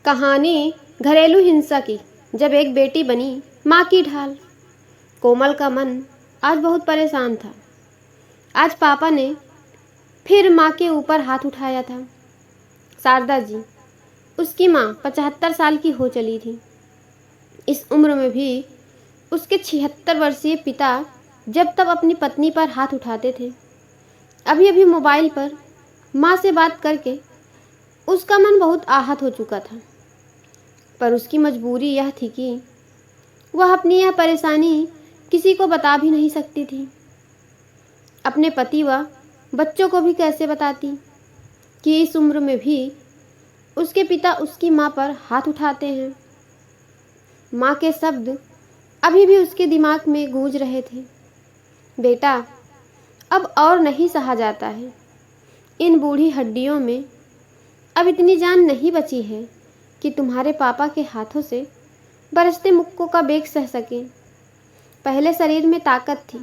कहानी घरेलू हिंसा की। जब एक बेटी बनी माँ की ढाल। कोमल का मन आज बहुत परेशान था। आज पापा ने फिर माँ के ऊपर हाथ उठाया था। शारदा जी, उसकी माँ 75 साल की हो चली थी। इस उम्र में भी उसके 76 वर्षीय पिता जब तब अपनी पत्नी पर हाथ उठाते थे। अभी अभी मोबाइल पर माँ से बात करके उसका मन बहुत आहत हो चुका था, पर उसकी मजबूरी यह थी कि वह अपनी यह परेशानी किसी को बता भी नहीं सकती थी। अपने पति व बच्चों को भी कैसे बताती कि इस उम्र में भी उसके पिता उसकी माँ पर हाथ उठाते हैं। माँ के शब्द अभी भी उसके दिमाग में गूंज रहे थे। बेटा, अब और नहीं सहा जाता है। इन बूढ़ी हड्डियों में अब इतनी जान नहीं बची है कि तुम्हारे पापा के हाथों से बरसते मुक्कों का बेग सह सके। पहले शरीर में ताकत थी,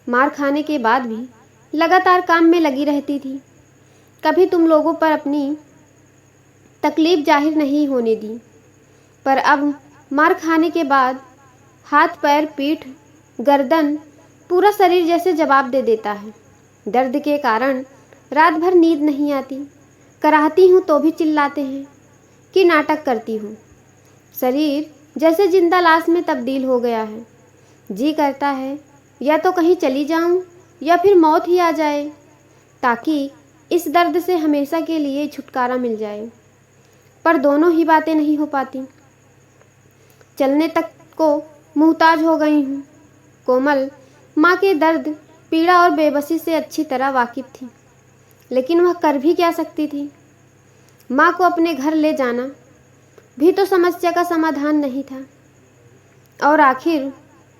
मार खाने के बाद भी लगातार काम में लगी रहती थी। कभी तुम लोगों पर अपनी तकलीफ जाहिर नहीं होने दी, पर अब मार खाने के बाद हाथ पैर पीठ गर्दन पूरा शरीर जैसे जवाब दे देता है। दर्द के कारण रात भर नींद नहीं आती। कराहती हूँ तो भी चिल्लाते हैं कि नाटक करती हूँ। शरीर जैसे जिंदा लाश में तब्दील हो गया है। जी करता है या तो कहीं चली जाऊं या फिर मौत ही आ जाए, ताकि इस दर्द से हमेशा के लिए छुटकारा मिल जाए। पर दोनों ही बातें नहीं हो पाती। चलने तक को मुहताज हो गई हूँ। कोमल माँ के दर्द, पीड़ा और बेबसी से अच्छी तरह वाकिफ थी, लेकिन वह कर भी क्या सकती थी। माँ को अपने घर ले जाना भी तो समस्या का समाधान नहीं था, और आखिर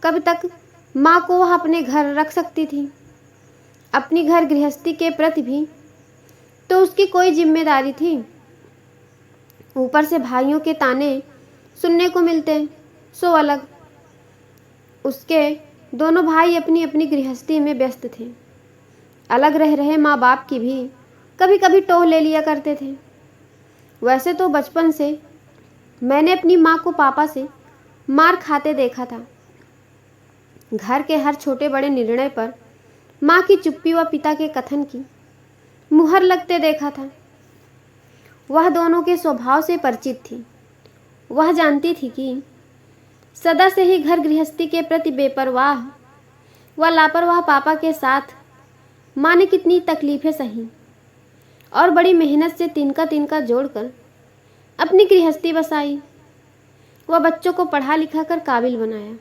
कब तक माँ को वह अपने घर रख सकती थी। अपनी घर गृहस्थी के प्रति भी तो उसकी कोई जिम्मेदारी थी। ऊपर से भाइयों के ताने सुनने को मिलते, सो अलग। उसके दोनों भाई अपनी अपनी गृहस्थी में व्यस्त थे। अलग रह रहे माँ बाप की भी कभी कभी टोह ले लिया करते थे। वैसे तो बचपन से मैंने अपनी माँ को पापा से मार खाते देखा था। घर के हर छोटे बड़े निर्णय पर माँ की चुप्पी व पिता के कथन की मुहर लगते देखा था। वह दोनों के स्वभाव से परिचित थी। वह जानती थी कि सदा से ही घर गृहस्थी के प्रति बेपरवाह व लापरवाह पापा के साथ माँ ने कितनी तकलीफें सही और बड़ी मेहनत से तिनका तिनका जोड़कर अपनी गृहस्थी बसाई व बच्चों को पढ़ा लिखा कर काबिल बनाया।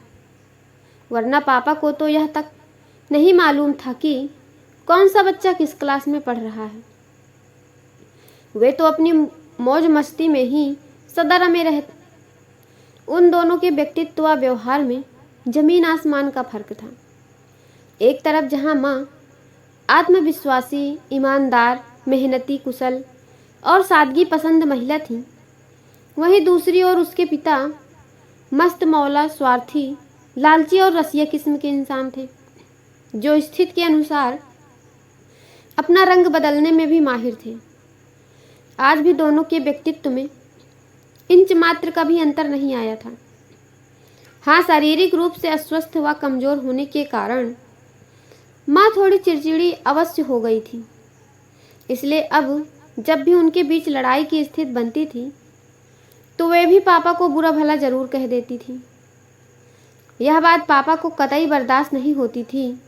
वरना पापा को तो यह तक नहीं मालूम था कि कौन सा बच्चा किस क्लास में पढ़ रहा है। वे तो अपनी मौज मस्ती में ही सदा रमे रहते। उन दोनों के व्यक्तित्व व व्यवहार में जमीन आसमान का फर्क था। एक तरफ जहाँ माँ आत्मविश्वासी, ईमानदार, मेहनती, कुशल और सादगी पसंद महिला थी, वहीं दूसरी ओर उसके पिता मस्त मौला, स्वार्थी, लालची और रसिया किस्म के इंसान थे, जो स्थिति के अनुसार अपना रंग बदलने में भी माहिर थे। आज भी दोनों के व्यक्तित्व में इंच मात्र का भी अंतर नहीं आया था। हाँ, शारीरिक रूप से अस्वस्थ व कमजोर होने के कारण माँ थोड़ी चिड़चिड़ी अवश्य हो गई थी। इसलिए अब जब भी उनके बीच लड़ाई की स्थिति बनती थी तो वे भी पापा को बुरा भला जरूर कह देती थी। यह बात पापा को कतई बर्दाश्त नहीं होती थी।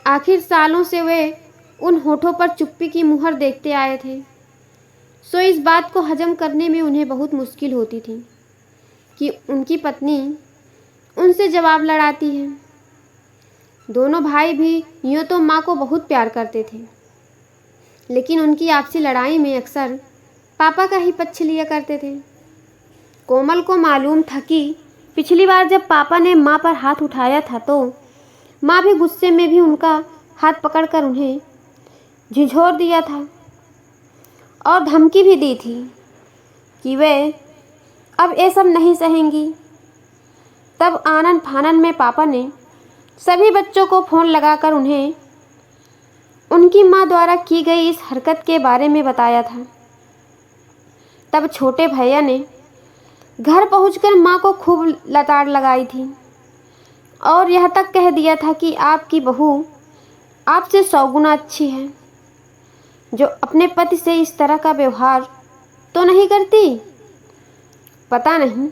आखिर सालों से वे उन होठों पर चुप्पी की मुहर देखते आए थे, सो इस बात को हजम करने में उन्हें बहुत मुश्किल होती थी कि उनकी पत्नी उनसे जवाब लड़ाती है। दोनों भाई भी यूँ तो माँ को बहुत प्यार करते थे, लेकिन उनकी आपसी लड़ाई में अक्सर पापा का ही पक्ष लिया करते थे। कोमल को मालूम था कि पिछली बार जब पापा ने माँ पर हाथ उठाया था तो माँ भी गुस्से में भी उनका हाथ पकड़कर उन्हें झिझोर दिया था और धमकी भी दी थी कि वे अब ये सब नहीं सहेंगी। तब आनन फानन में पापा ने सभी बच्चों को फ़ोन लगाकर उन्हें उनकी माँ द्वारा की गई इस हरकत के बारे में बताया था। तब छोटे भैया ने घर पहुंचकर माँ को खूब लताड़ लगाई थी और यह तक कह दिया था कि आपकी बहू आपसे 100 गुना अच्छी है, जो अपने पति से इस तरह का व्यवहार तो नहीं करती। पता नहीं,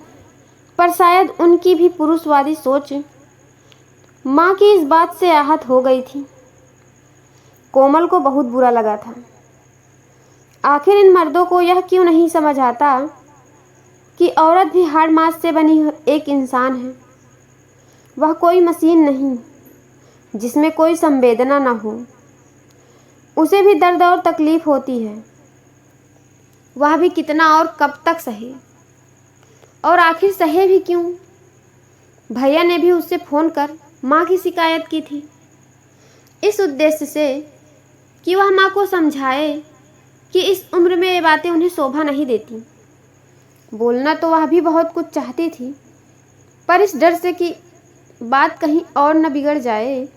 पर शायद उनकी भी पुरुषवादी सोच माँ की इस बात से आहत हो गई थी। कोमल को बहुत बुरा लगा था। आखिर इन मर्दों को यह क्यों नहीं समझ आता कि औरत भी हाड़ मांस से बनी एक इंसान है। वह कोई मशीन नहीं जिसमें कोई संवेदना न हो। उसे भी दर्द और तकलीफ होती है। वह भी कितना और कब तक सहे, और आखिर सहे भी क्यों। भैया ने भी उससे फ़ोन कर माँ की शिकायत की थी, इस उद्देश्य से कि वह माँ को समझाए कि इस उम्र में ये बातें उन्हें शोभा नहीं देती। बोलना तो वह भी बहुत कुछ चाहती थी, पर इस डर से कि बात कहीं और न बिगड़ जाए,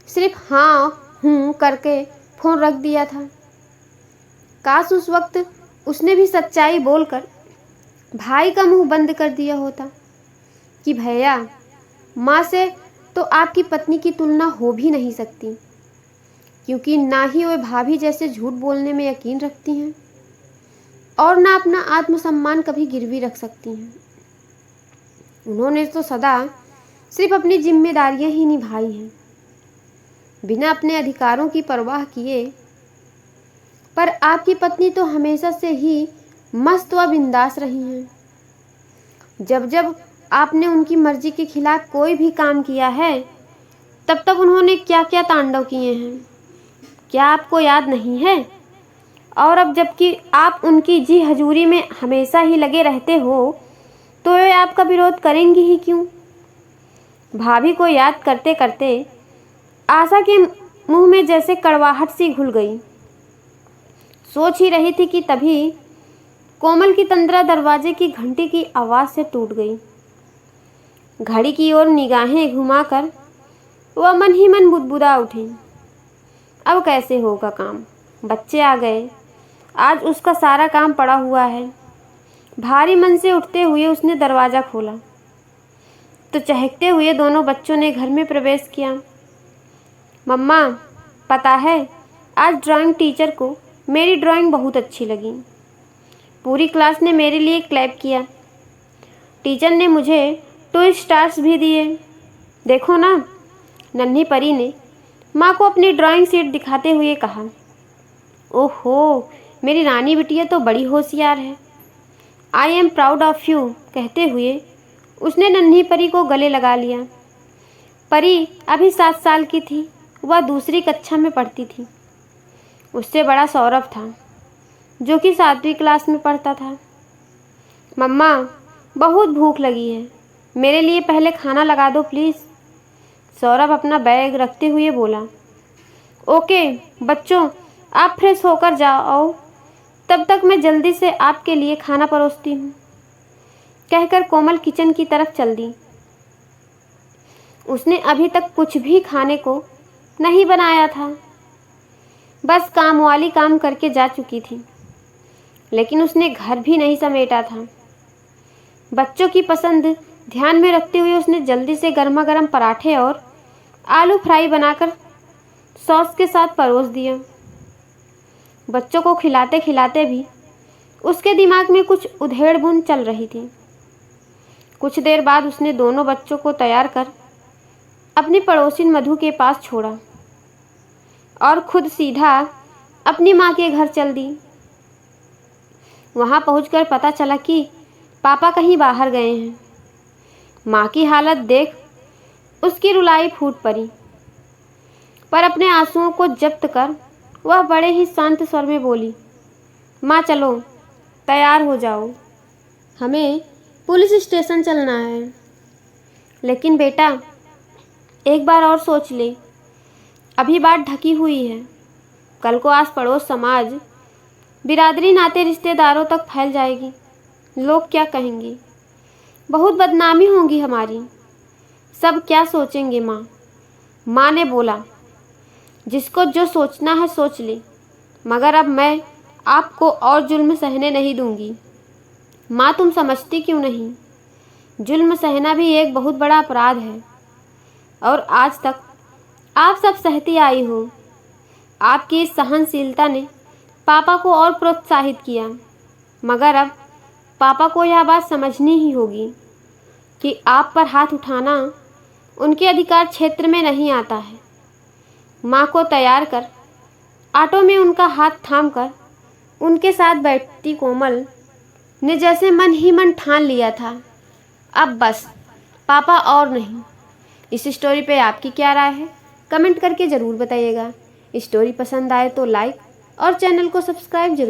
सिर्फ हाँ हूँ करके फ़ोन रख दिया था। काश उस वक्त उसने भी सच्चाई बोलकर भाई का मुंह बंद कर दिया होता कि भैया, माँ से तो आपकी पत्नी की तुलना हो भी नहीं सकती, क्योंकि ना ही वे भाभी जैसे झूठ बोलने में यकीन रखती हैं और ना अपना आत्मसम्मान कभी गिरवी रख सकती हैं। उन्होंने तो सदा सिर्फ अपनी जिम्मेदारियां ही निभाई हैं, बिना अपने अधिकारों की परवाह किए। पर आपकी पत्नी तो हमेशा से ही मस्त व बिंदास रही हैं। जब जब आपने उनकी मर्जी के खिलाफ कोई भी काम किया है, तब तब उन्होंने क्या क्या तांडव किए हैं, क्या आपको याद नहीं है? और अब जबकि आप उनकी जी हजूरी में हमेशा ही लगे रहते हो, तो वे आपका विरोध करेंगी ही क्यों? भाभी को याद करते करते आशा के मुंह में जैसे कड़वाहट सी घुल गई। सोच ही रही थी कि तभी कोमल की तंद्रा दरवाजे की घंटी की आवाज़ से टूट गई। घड़ी की ओर निगाहें घुमाकर वह मन ही मन बुदबुदा उठी। अब कैसे होगा काम? बच्चे आ गए, आज उसका सारा काम पड़ा हुआ है। भारी मन से उठते हुए उसने दरवाज़ा खोला तो चहकते हुए दोनों बच्चों ने घर में प्रवेश किया। मम्मा, पता है, आज ड्राइंग टीचर को मेरी ड्राइंग बहुत अच्छी लगी। पूरी क्लास ने मेरे लिए क्लैप किया। टीचर ने मुझे 2 स्टार्स भी दिए। देखो ना, नन्ही परी ने माँ को अपनी ड्राइंग शीट दिखाते हुए कहा। ओहो, मेरी रानी बिटिया तो बड़ी होशियार है। I am proud of you कहते हुए उसने नन्ही परी को गले लगा लिया। परी अभी 7 साल की थी। वह दूसरी कक्षा में पढ़ती थी। उससे बड़ा सौरभ था, जो कि 7वीं क्लास में पढ़ता था। मम्मा, बहुत भूख लगी है, मेरे लिए पहले खाना लगा दो प्लीज़। सौरभ अपना बैग रखते हुए बोला। ओके बच्चों, आप फ्रेश होकर जाओ, तब तक मैं जल्दी से आपके लिए खाना परोसती हूँ, कहकर कोमल किचन की तरफ चल दी। उसने अभी तक कुछ भी खाने को नहीं बनाया था, बस काम वाली काम करके जा चुकी थी, लेकिन उसने घर भी नहीं समेटा था। बच्चों की पसंद ध्यान में रखते हुए उसने जल्दी से गर्मा गर्म पराठे और आलू फ्राई बनाकर सॉस के साथ परोस दिया। बच्चों को खिलाते खिलाते भी उसके दिमाग में कुछ उधेड़-बुन चल रही थी। कुछ देर बाद उसने दोनों बच्चों को तैयार कर अपनी पड़ोसिन मधु के पास छोड़ा और खुद सीधा अपनी माँ के घर चल दी। वहाँ पहुँचकर पता चला कि पापा कहीं बाहर गए हैं। माँ की हालत देख उसकी रुलाई फूट पड़ी, पर अपने आंसुओं को जब्त कर वह बड़े ही शांत स्वर में बोली, माँ चलो, तैयार हो जाओ, हमें पुलिस स्टेशन चलना है। लेकिन बेटा, एक बार और सोच ले, अभी बात ढकी हुई है, कल को आस पड़ोस समाज, बिरादरी, नाते रिश्तेदारों तक फैल जाएगी। लोग क्या कहेंगे? बहुत बदनामी होगी हमारी। सब क्या सोचेंगे? माँ ने बोला, जिसको जो सोचना है सोच ले, मगर अब मैं आपको और जुल्म सहने नहीं दूंगी। माँ, तुम समझती क्यों नहीं? जुल्म सहना भी एक बहुत बड़ा अपराध है और आज तक आप सब सहती आई हो। आपकी इस सहनशीलता ने पापा को और प्रोत्साहित किया, मगर अब पापा को यह बात समझनी ही होगी कि आप पर हाथ उठाना उनके अधिकार क्षेत्र में नहीं आता है। माँ को तैयार कर ऑटो में उनका हाथ थामकर उनके साथ बैठती कोमल ने जैसे मन ही मन ठान लिया था, अब बस पापा और नहीं। इस स्टोरी पे आपकी क्या राय है? कमेंट करके ज़रूर बताइएगा। स्टोरी पसंद आए तो लाइक और चैनल को सब्सक्राइब जरूर